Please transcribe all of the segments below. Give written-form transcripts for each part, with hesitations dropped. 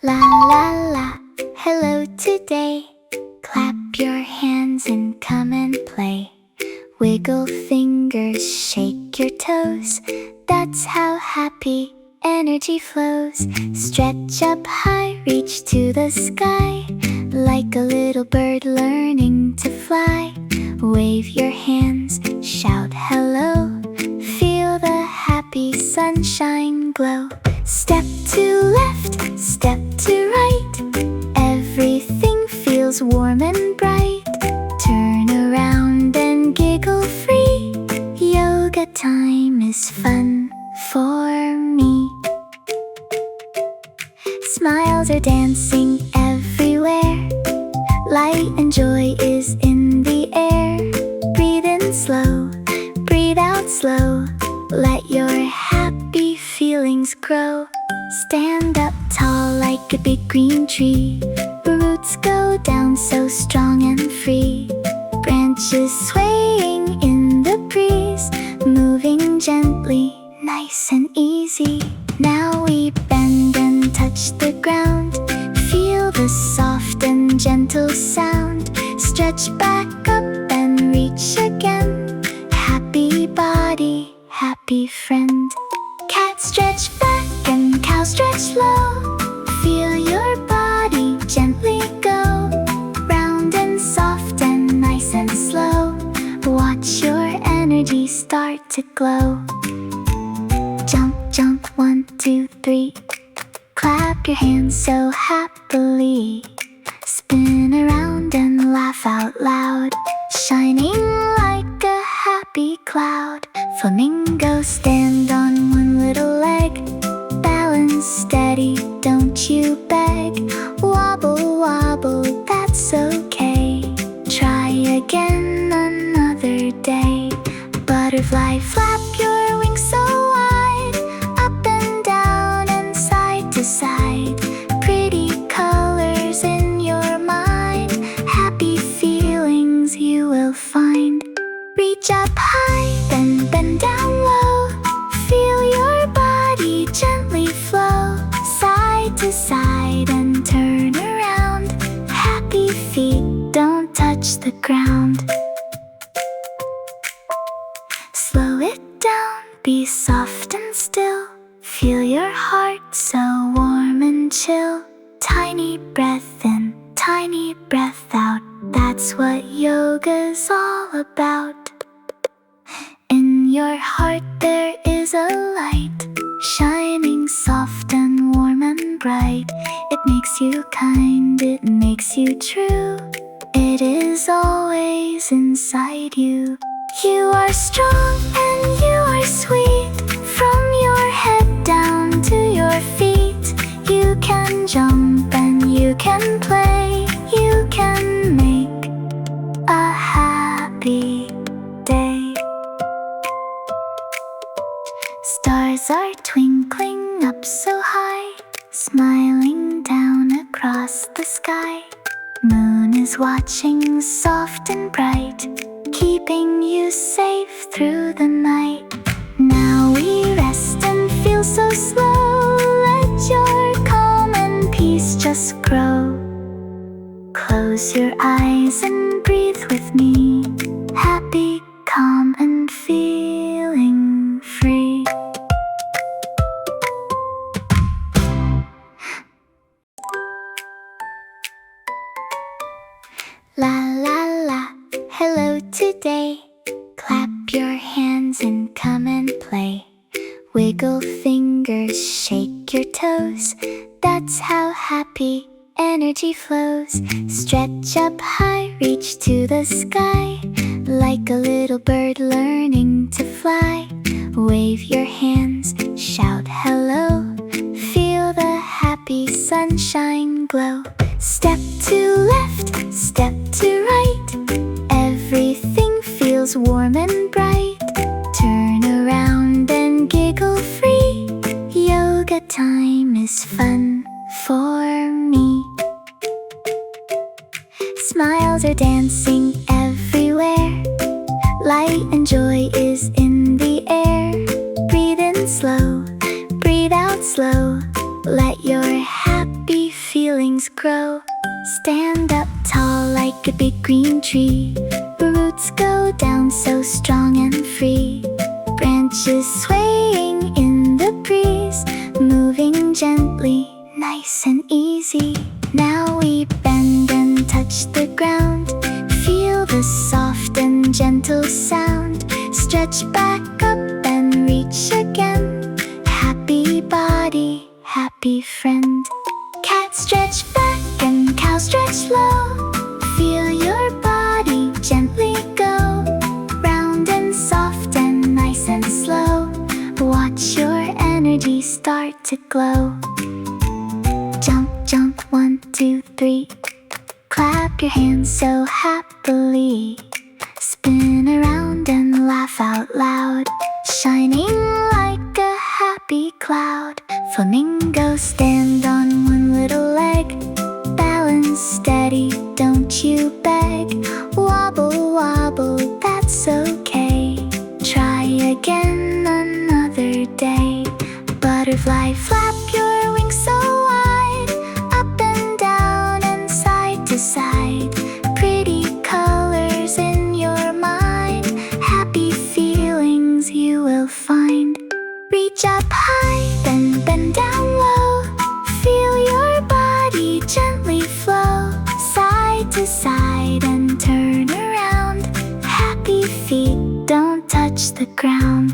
La la la, hello today. Clap your hands and come and play. Wiggle fingers, shake your toes. That's how happy energy flows. Stretch up high, reach to the sky. Like a little bird learning to fly. Wave your hands, shout hello. Feel the happy sunshine glow. Step to left, step to right. Everything feels warm and bright. Turn around and giggle free. Yoga time is fun for me. Smiles are dancing everywhere. Light and joy is in the air. Breathe in slow, breathe out slow. Let your happy feelings grow. Stand up tall like a big green tree. Roots go down so strong and free. Branches swaying in the breeze. Moving gently, nice and easy. Now we bend and touch the ground. Feel the soft and gentle sound. Stretch back up and reach again. Happy body, happy friend. Cat stretch back and cow stretch low. Feel your body gently go. Round and soft and nice and slow. Watch your energy start to glow. Jump, jump, 1, 2, 3. Clap your hands so happily. Spin around and laugh out loud. Shining like a happy cloud. Flamingo, stand on one little leg. Balance steady, don't you beg. Wobble, wobble, that's okay. Try again another day. Butterfly, flap your wings so wide. Up and down and side to side. Pretty colors in your mind. Happy feelings you will find. Reach up high, then bend down low. Feel your body gently flow. Side to side and turn around. Happy feet don't touch the ground. Slow it down, be soft and still. Feel your heart so warm and chill. Tiny breath in, tiny breath out. That's what yoga's all about. In your heart there is a light, shining soft and warm and bright. It makes you kind, it makes you true. It is always inside you. You are strong and you are sweet. From your head down to your feet. You can jump and you can play. You can make a happy day. Stars are twinkling up so high, smiling down across the sky. Moon is watching soft and bright, keeping you safe through the night. Now we rest and feel so slow. Let your calm and peace just grow. Close your eyes and breathe with me. Happy, calm and feeling free. La la la, hello today. Clap your hands and come and play. Wiggle fingers, shake your toes. That's how happy energy flows. Stretch up high, reach to the sky. Like a little bird learning to fly. Wave your hands, shout hello. Feel the happy sunshine glow. Step to left, step to right. Everything feels warm and bright. Turn around and giggle free. Yoga time is fun for me. Smiles are dancing everywhere. Light and joy is in the air. Breathe in slow, breathe out slow. Let your happy grow. Stand up tall like a big green tree. Roots go down so strong and free. Branches swaying in the breeze, moving gently, nice and easy. Now we bend and touch the ground. Feel the soft and gentle sound. Stretch back up and reach again. Happy body, happy friend. Cat stretch back and cow stretch low. Feel your body gently go. Round and soft and nice and slow. Watch your energy start to glow. Jump, jump, 1, 2, 3. Clap your hands so happily. Spin around and laugh out loud. Shining like a happy cloud. Flamingo, stand on one little leg. Balance steady, don't you beg. Wobble, wobble, that's okay. Try again another day. Butterfly, flap your wings so wide. Up and down and side to side. Pretty colors in your mind. Happy feelings you will find. Reach up high, then bend down low. Feel your body gently flow. Side to side and turn around. Happy feet don't touch the ground.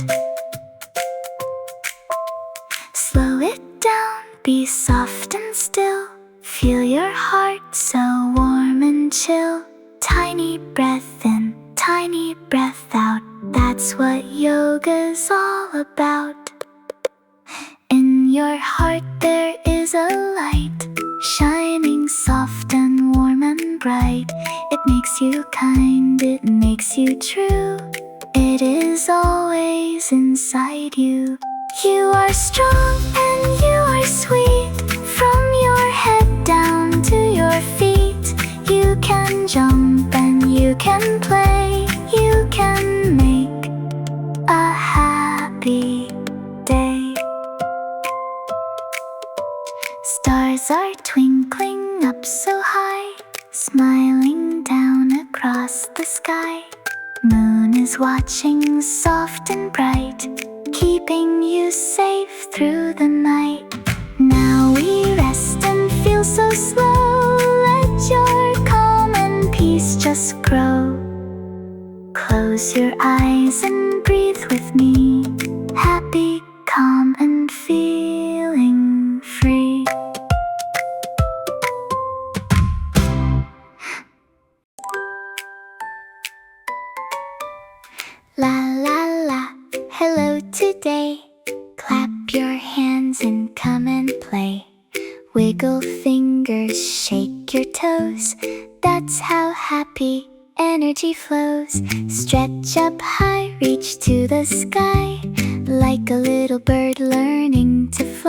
Slow it down, be soft and still. Feel your heart so warm and chill. Tiny breath in, tiny breath out. That's what yoga's all about. In your heart there is a light, shining soft and warm and bright. It makes you kind, it makes you true. It is always inside you. You are strong and you are sweet. From your head down to your feet. You can jump and you can play. You can make a happy day. Stars are twinkling up so high, smiling down across the sky. Moon is watching soft and bright, keeping you safe through the night. Now we rest and feel so slow. Let your calm and peace just grow. Close your eyes and breathe with me. Happy, calm, and feeling free. La la la, hello today. Clap your hands and come and play. Wiggle fingers, shake your toes. That's how happy energy flows. Stretch up high, reach to the sky. Like a little bird learning to fly.